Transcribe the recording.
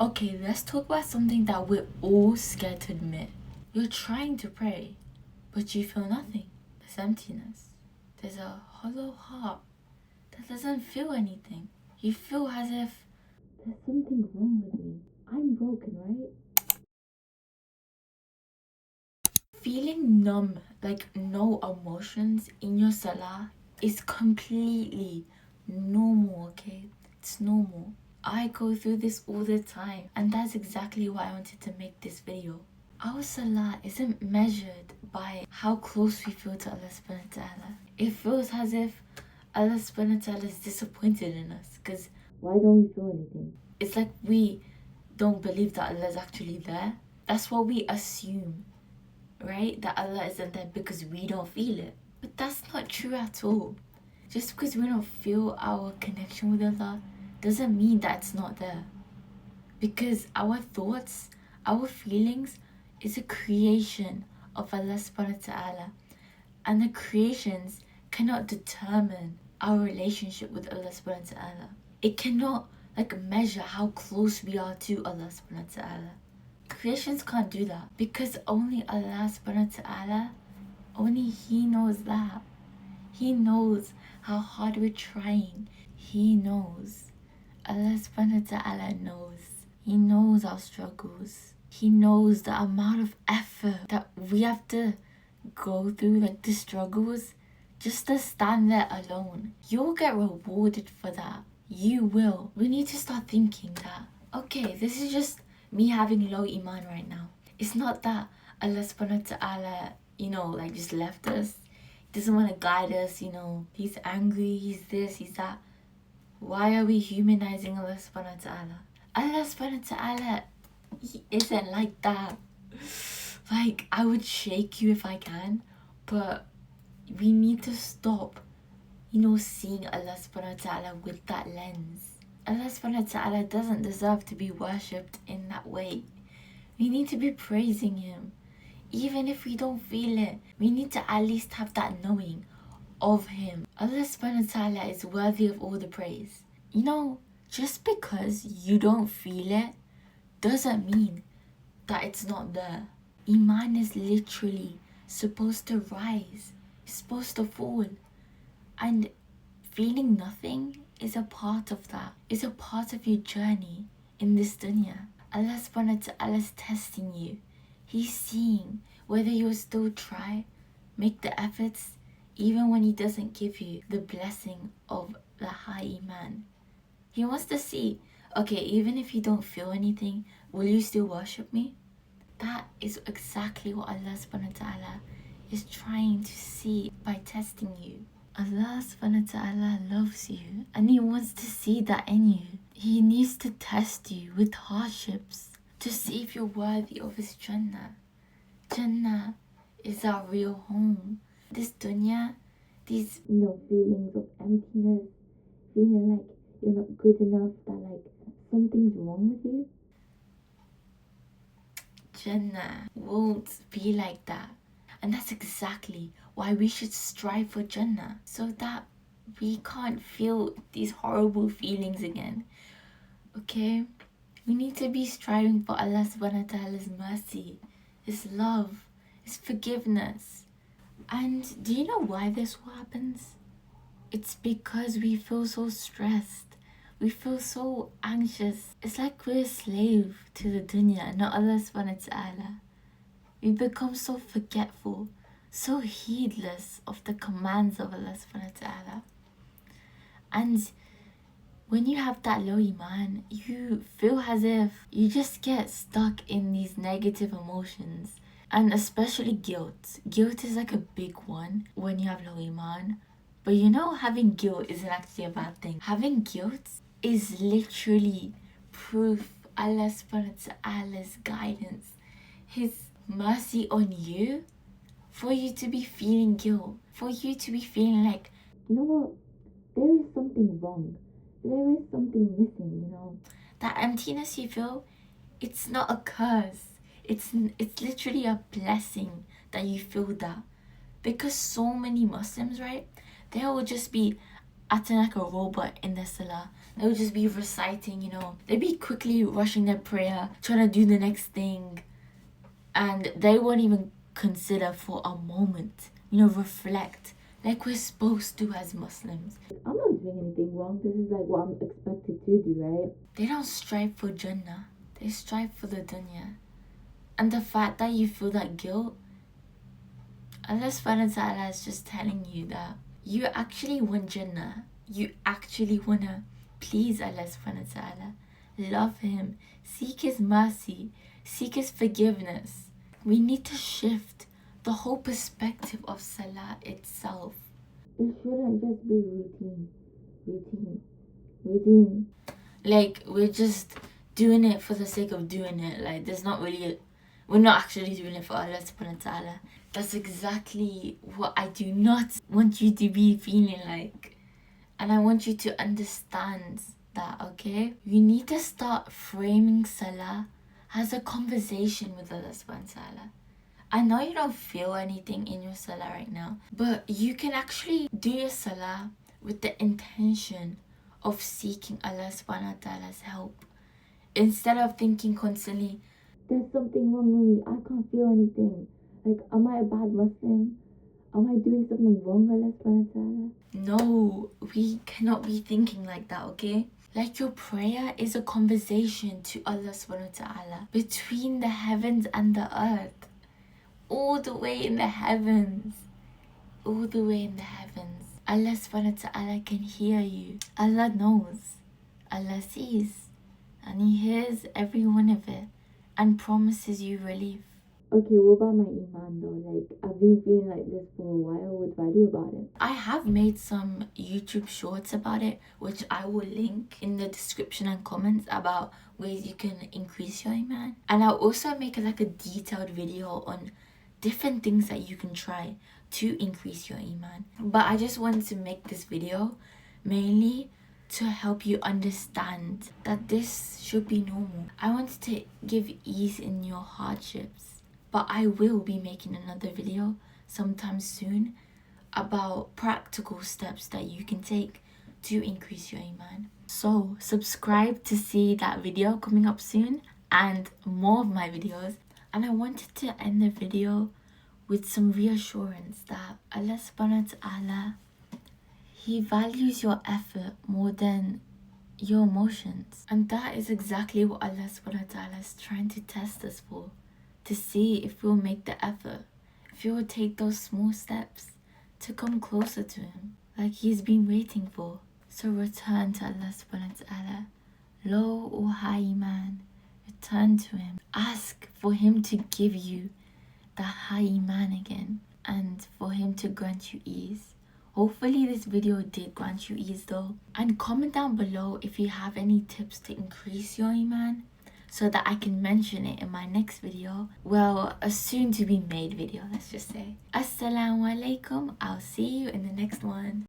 Okay, let's talk about something that we're all scared to admit. You're trying to pray, but you feel nothing. There's emptiness. There's a hollow heart that doesn't feel anything. You feel as if there's something wrong with me. I'm broken, right? Feeling numb, like no emotions in your salah, is completely normal, okay? It's normal. I go through this all the time, and that's exactly why I wanted to make this video. Our salah isn't measured by how close we feel to Allah subhanahu wa ta'ala. It feels as if Allah subhanahu wa ta'ala is disappointed in us, because why don't we feel anything? It's like we don't believe that Allah is actually there. That's what we assume, right? That Allah isn't there because we don't feel it. But that's not true at all. Just because we don't feel our connection with Allah doesn't mean that it's not there. Because our thoughts, our feelings is a creation of Allah subhanahu wa ta'ala. And the creations cannot determine our relationship with Allah subhanahu wa ta'ala. It cannot measure how close we are to Allah subhanahu wa ta'ala. Creations can't do that, because only Allah subhanahu wa ta'ala, only He knows that. He knows how hard we're trying. He knows. Allah subhanahu wa ta'ala knows. He knows our struggles. He knows the amount of effort that we have to go through, like the struggles, just to stand there alone. You'll get rewarded for that. You will. We need to start thinking that, okay, this is just me having low iman right now. It's not that Allah subhanahu wa ta'ala, just left us. He doesn't want to guide us, He's angry, He's this, He's that. Why are we humanizing Allah subhanahu wa ta'ala? Allah subhanahu wa ta'ala, He isn't like that. I would shake you if I can, but we need to stop, seeing Allah subhanahu wa ta'ala with that lens. Allah subhanahu wa ta'ala doesn't deserve to be worshipped in that way. We need to be praising Him. Even if we don't feel it, we need to at least have that knowing of Him. Allah subhanahu wa ta'ala is worthy of all the praise. Just because you don't feel it doesn't mean that it's not there. Iman is literally supposed to rise. It's supposed to fall. And feeling nothing is a part of that. It's a part of your journey in this dunya. Allah subhanahu wa ta'ala is testing you. He's seeing whether you'll still try, make the efforts, even when He doesn't give you the blessing of the high iman. He wants to see, okay, even if you don't feel anything, will you still worship me? That is exactly what Allah subhanahu wa ta'ala is trying to see by testing you. Allah subhanahu wa ta'ala loves you, and He wants to see that in you. He needs to test you with hardships to see if you're worthy of His Jannah. Jannah is our real home. This dunya, these feelings of emptiness, feeling like you're not good enough, that something's wrong with you. Jannah won't be like that. And that's exactly why we should strive for Jannah, so that we can't feel these horrible feelings again. Okay? We need to be striving for Allah subhanahu wa ta'ala's mercy, His love, His forgiveness. And do you know why this happens? It's because we feel so stressed. We feel so anxious. It's like we're a slave to the dunya, not Allah subhanahu wa ta'ala. We become so forgetful, so heedless of the commands of Allah subhanahu wa ta'ala. And when you have that low iman, you feel as if you just get stuck in these negative emotions. And especially guilt. Guilt is like a big one when you have low iman. But having guilt isn't actually a bad thing. Having guilt is literally proof Allah subhanahu wa ta'ala's guidance, His mercy on you, for you to be feeling guilt, for you to be feeling like, what, there is something wrong, there is something missing. That emptiness you feel, it's not a curse, it's literally a blessing that you feel that. Because so many Muslims, right, they will just be acting like a robot in their salah, They would just be reciting, they'd be quickly rushing their prayer, trying to do the next thing, and they won't even consider for a moment, reflect like we're supposed to as Muslims. I'm not doing anything wrong. This is like what I'm expected to do, right? They don't strive for Jannah. They strive for the dunya. And the fact that you feel that guilt, Allah SWT is just telling you that you actually want Jannah. You actually want to please Allah SWT. Love Him. Seek His mercy. Seek His forgiveness. We need to shift the whole perspective of Salah itself. It shouldn't just be routine. Like, we're just doing it for the sake of doing it. Like, we're not actually doing it for Allah subhanahu wa ta'ala. That's exactly what I do not want you to be feeling like. And I want you to understand that, okay? You need to start framing Salah as a conversation with Allah subhanahu wa ta'ala. I know you don't feel anything in your Salah right now, but you can actually do your Salah with the intention of seeking Allah subhanahu wa ta'ala's help. Instead of thinking constantly, there's something wrong with me, I can't feel anything. Like, am I a bad Muslim? Am I doing something wrong, Allah subhanahu wa ta'ala? No, we cannot be thinking like that, okay? Like, your prayer is a conversation to Allah subhanahu wa ta'ala between the heavens and the earth. All the way in the heavens. All the way in the heavens. Allah subhanahu wa ta'ala can hear you. Allah knows. Allah sees. And He hears every one of it and promises you relief. Okay, what about my iman though? Like, I've been feeling like this for a while. What do I do about it? I have made some YouTube shorts about it, which I will link in the description and comments, about ways you can increase your iman. And I'll also make like a detailed video on different things that you can try to increase your iman. But I just wanted to make this video mainly to help you understand that this should be normal. I wanted to give ease in your hardships, but I will be making another video sometime soon about practical steps that you can take to increase your iman. So subscribe to see that video coming up soon and more of my videos. And I wanted to end the video with some reassurance that Allah subhanahu wa ta'ala, He values your effort more than your emotions. And that is exactly what Allah subhanahu wa ta'ala is trying to test us for. To see if we'll make the effort. If you will take those small steps to come closer to Him. Like He's been waiting for. So return to Allah subhanahu wa ta'ala. Low or high iman. Return to Him. Ask for Him to give you the high iman again. And for Him to grant you ease. Hopefully this video did grant you ease though. And comment down below if you have any tips to increase your iman, so that I can mention it in my next video. Well, a soon to be made video, let's just say. Assalamu alaikum. I'll see you in the next one.